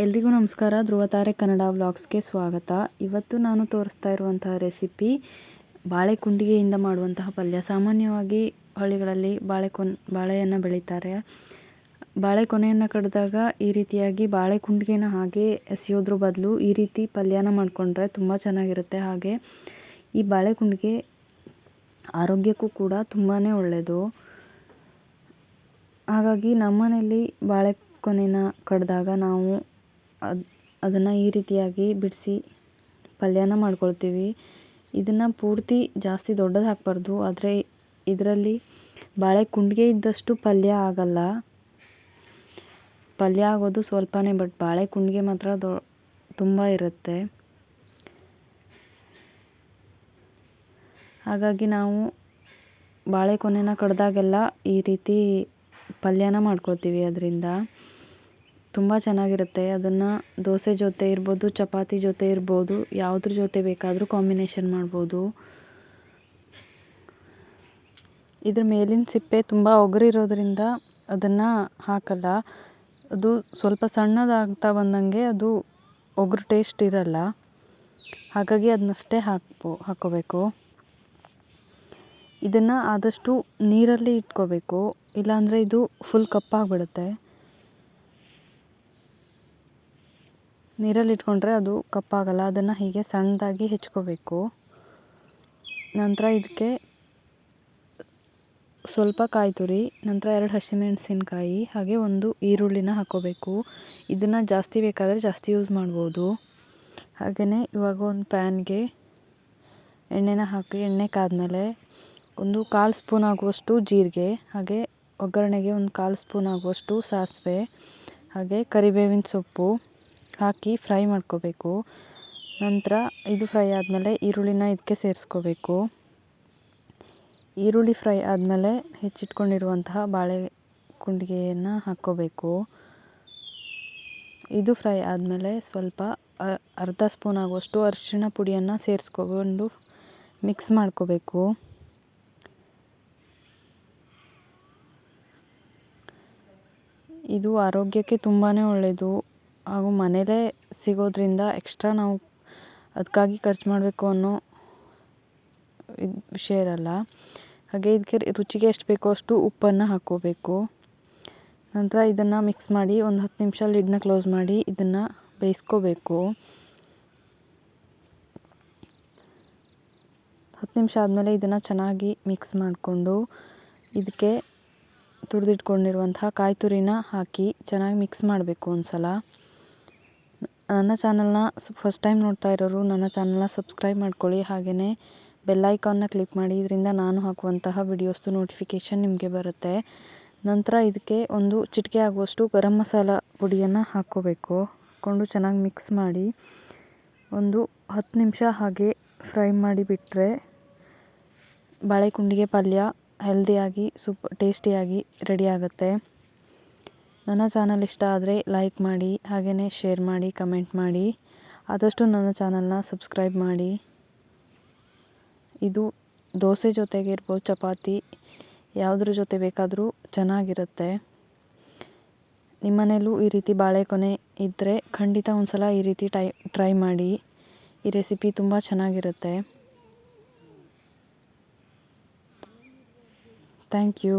ಎಲ್ರಿಗೂ ನಮಸ್ಕಾರ. ಧ್ರುವತಾರೆ ಕನ್ನಡ ವ್ಲಾಗ್ಸ್ಗೆ ಸ್ವಾಗತ. ಇವತ್ತು ನಾನು ತೋರಿಸ್ತಾ ಇರುವಂತಹ ರೆಸಿಪಿ ಬಾಳೆ ಕುಂಡಿಗೆಯಿಂದ ಮಾಡುವಂತಹ ಪಲ್ಯ. ಸಾಮಾನ್ಯವಾಗಿ ಹಳ್ಳಿಗಳಲ್ಲಿ ಬಾಳೆಯನ್ನು ಬೆಳೀತಾರೆ. ಬಾಳೆ ಕೊನೆಯನ್ನು ಕಡಿದಾಗ ಈ ರೀತಿಯಾಗಿ ಬಾಳೆ ಕುಂಡಿಗೆನ ಹಾಗೆ ಎಸೆಯೋದ್ರ ಬದಲು ಈ ರೀತಿ ಪಲ್ಯನ ಮಾಡಿಕೊಂಡ್ರೆ ತುಂಬ ಚೆನ್ನಾಗಿರುತ್ತೆ. ಹಾಗೆ ಈ ಬಾಳೆ ಕುಂಡಿಗೆ ಆರೋಗ್ಯಕ್ಕೂ ಕೂಡ ತುಂಬಾ ಒಳ್ಳೆಯದು. ಹಾಗಾಗಿ ನಮ್ಮನೆಯಲ್ಲಿ ಬಾಳೆ ಕೊನೆನ ಕಡಿದಾಗ ನಾವು ಅದನ್ನು ಈ ರೀತಿಯಾಗಿ ಬಿಡಿಸಿ ಪಲ್ಯನ ಮಾಡ್ಕೊಳ್ತೀವಿ. ಇದನ್ನು ಪೂರ್ತಿ ಜಾಸ್ತಿ ದೊಡ್ಡದು ಹಾಕಬಾರ್ದು, ಆದರೆ ಇದರಲ್ಲಿ ಬಾಳೆ ಕುಂಡಿಗೆ ಇದ್ದಷ್ಟು ಪಲ್ಯ ಆಗಲ್ಲ. ಪಲ್ಯ ಆಗೋದು ಸ್ವಲ್ಪನೇ, ಬಟ್ ಬಾಳೆ ಕುಂಡಿಗೆ ಮಾತ್ರ ತುಂಬ ಇರುತ್ತೆ. ಹಾಗಾಗಿ ನಾವು ಬಾಳೆ ಕೊನೆನ ಕಡ್ದಾಗೆಲ್ಲ ಈ ರೀತಿ ಪಲ್ಯನ ಮಾಡ್ಕೊಳ್ತೀವಿ. ಅದರಿಂದ ತುಂಬ ಚೆನ್ನಾಗಿರುತ್ತೆ. ಅದನ್ನು ದೋಸೆ ಜೊತೆ ಇರ್ಬೋದು, ಚಪಾತಿ ಜೊತೆ ಇರ್ಬೋದು, ಯಾವುದ್ರ ಜೊತೆ ಬೇಕಾದರೂ ಕಾಂಬಿನೇಷನ್ ಮಾಡ್ಬೋದು. ಇದ್ರ ಮೇಲಿನ ಸಿಪ್ಪೆ ತುಂಬ ಒಗರಿರೋದ್ರಿಂದ ಅದನ್ನು ಹಾಕಲ್ಲ. ಅದು ಸ್ವಲ್ಪ ಸಣ್ಣದಾಗ್ತಾ ಬಂದಂಗೆ ಅದು ಒಗರು ಟೇಸ್ಟ್ ಇರಲ್ಲ. ಹಾಗಾಗಿ ಅದನ್ನಷ್ಟೇ ಹಾಕ್ಕೋಬೇಕು. ಇದನ್ನು ಆದಷ್ಟು ನೀರಲ್ಲಿ ಇಟ್ಕೋಬೇಕು, ಇಲ್ಲಾಂದರೆ ಇದು ಫುಲ್ ಕಪ್ಪಾಗಿಬಿಡುತ್ತೆ. ನೀರಲ್ಲಿ ಇಟ್ಕೊಂಡ್ರೆ ಅದು ಕಪ್ಪಾಗಲ್ಲ. ಅದನ್ನು ಹೀಗೆ ಸಣ್ಣದಾಗಿ ಹೆಚ್ಕೋಬೇಕು. ನಂತರ ಇದಕ್ಕೆ ಸ್ವಲ್ಪ ಕಾಯಿ ತುರಿ, ನಂತರ 2 ಹಸಿಮೆಣಸಿನಕಾಯಿ, ಹಾಗೆ 1 ಈರುಳ್ಳಿನ ಹಾಕ್ಕೋಬೇಕು. ಇದನ್ನು ಜಾಸ್ತಿ ಬೇಕಾದರೆ ಜಾಸ್ತಿ ಯೂಸ್ ಮಾಡ್ಬೋದು. ಹಾಗೆಯೇ ಇವಾಗ ಒಂದು ಪ್ಯಾನ್ಗೆ ಎಣ್ಣೆನ ಹಾಕಿ, ಎಣ್ಣೆ ಕಾದ್ಮೇಲೆ 1/4 ಸ್ಪೂನ್ ಆಗುವಷ್ಟು ಜೀರಿಗೆ, ಹಾಗೆ ಒಗ್ಗರಣೆಗೆ 1/4 ಸ್ಪೂನ್ ಆಗುವಷ್ಟು ಸಾಸಿವೆ, ಹಾಗೆ ಕರಿಬೇವಿನ ಸೊಪ್ಪು ಹಾಕಿ ಫ್ರೈ ಮಾಡ್ಕೋಬೇಕು. ನಂತರ ಇದು ಫ್ರೈ ಆದಮೇಲೆ ಈರುಳ್ಳಿನ ಇದಕ್ಕೆ ಸೇರಿಸ್ಕೋಬೇಕು. ಈರುಳ್ಳಿ ಫ್ರೈ ಆದಮೇಲೆ ಹೆಚ್ಚಿಟ್ಕೊಂಡಿರುವಂತಹ ಬಾಳೆ ಕುಂಡಿಗೆಯನ್ನು ಹಾಕ್ಕೋಬೇಕು. ಇದು ಫ್ರೈ ಆದಮೇಲೆ ಸ್ವಲ್ಪ ಅರ್ಧ ಸ್ಪೂನ್ ಆಗುವಷ್ಟು ಅರಿಶಿಣ ಪುಡಿಯನ್ನು ಸೇರಿಸ್ಕೊಂಡು ಮಿಕ್ಸ್ ಮಾಡ್ಕೋಬೇಕು. ಇದು ಆರೋಗ್ಯಕ್ಕೆ ತುಂಬಾ ಒಳ್ಳೆಯದು. ಹಾಗೂ ಮನೇಲೇ ಸಿಗೋದ್ರಿಂದ ಎಕ್ಸ್ಟ್ರಾ ನಾವು ಅದಕ್ಕಾಗಿ ಖರ್ಚು ಮಾಡಬೇಕು ಅನ್ನೋ ವಿಷಯ ಇರಲ್ಲ. ಹಾಗೆ ಇದಕ್ಕೆ ರುಚಿಗೆ ಎಷ್ಟು ಬೇಕೋ ಅಷ್ಟು ಉಪ್ಪನ್ನು ಹಾಕ್ಕೋಬೇಕು. ನಂತರ ಇದನ್ನು ಮಿಕ್ಸ್ ಮಾಡಿ 10 ನಿಮಿಷ ಲಿಡ್ನ ಕ್ಲೋಸ್ ಮಾಡಿ ಇದನ್ನು ಬೇಯಿಸ್ಕೋಬೇಕು. 10 ನಿಮಿಷ ಆದಮೇಲೆ ಇದನ್ನು ಚೆನ್ನಾಗಿ ಮಿಕ್ಸ್ ಮಾಡಿಕೊಂಡು ಇದಕ್ಕೆ ತುರಿದಿಟ್ಕೊಂಡಿರುವಂತಹ ಕಾಯಿ ತುರಿನ ಹಾಕಿ ಚೆನ್ನಾಗಿ ಮಿಕ್ಸ್ ಮಾಡಬೇಕು ಒಂದು ಸಲ. ನನ್ನ ಚಾನಲ್ನ ಫಸ್ಟ್ ಟೈಮ್ ನೋಡ್ತಾ ಇರೋರು ನನ್ನ ಚಾನಲ್ನ ಸಬ್ಸ್ಕ್ರೈಬ್ ಮಾಡ್ಕೊಳ್ಳಿ. ಹಾಗೆಯೇ ಬೆಲ್ ಐಕಾನ್ನ ಕ್ಲಿಕ್ ಮಾಡಿ, ಇದರಿಂದ ನಾನು ಹಾಕುವಂತಹ ವಿಡಿಯೋಸ್ದು ನೋಟಿಫಿಕೇಷನ್ ನಿಮಗೆ ಬರುತ್ತೆ. ನಂತರ ಇದಕ್ಕೆ 1 ಚಿಟಿಕೆ ಆಗುವಷ್ಟು ಗರಂ ಮಸಾಲ ಪುಡಿಯನ್ನು ಹಾಕ್ಕೋಬೇಕು. ಹಾಕ್ಕೊಂಡು ಚೆನ್ನಾಗಿ ಮಿಕ್ಸ್ ಮಾಡಿ 10 ನಿಮಿಷ ಹಾಗೆ ಫ್ರೈ ಮಾಡಿ ಬಿಟ್ಟರೆ ಬಾಳೆ ಕುಂಡಿಗೆ ಪಲ್ಯ ಹೆಲ್ದಿಯಾಗಿ ಟೇಸ್ಟಿಯಾಗಿ ರೆಡಿ ಆಗುತ್ತೆ. ನನ್ನ ಚಾನಲ್ ಇಷ್ಟ ಆದರೆ ಲೈಕ್ ಮಾಡಿ, ಹಾಗೆಯೇ ಶೇರ್ ಮಾಡಿ, ಕಮೆಂಟ್ ಮಾಡಿ. ಆದಷ್ಟು ನನ್ನ ಚಾನಲ್ನ ಸಬ್ಸ್ಕ್ರೈಬ್ ಮಾಡಿ. ಇದು ದೋಸೆ ಜೊತೆಗೆ ಇರ್ಬೋದು, ಚಪಾತಿ ಯಾವುದ್ರ ಜೊತೆ ಬೇಕಾದರೂ ಚೆನ್ನಾಗಿರುತ್ತೆ. ನಿಮ್ಮನೇಲೂ ಈ ರೀತಿ ಬಾಳೆ ಕೊನೆ ಇದ್ದರೆ ಖಂಡಿತ ಒಂದು ಸಲ ಈ ರೀತಿ ಟ್ರೈ ಮಾಡಿ. ಈ ರೆಸಿಪಿ ತುಂಬ ಚೆನ್ನಾಗಿರುತ್ತೆ. Thank you.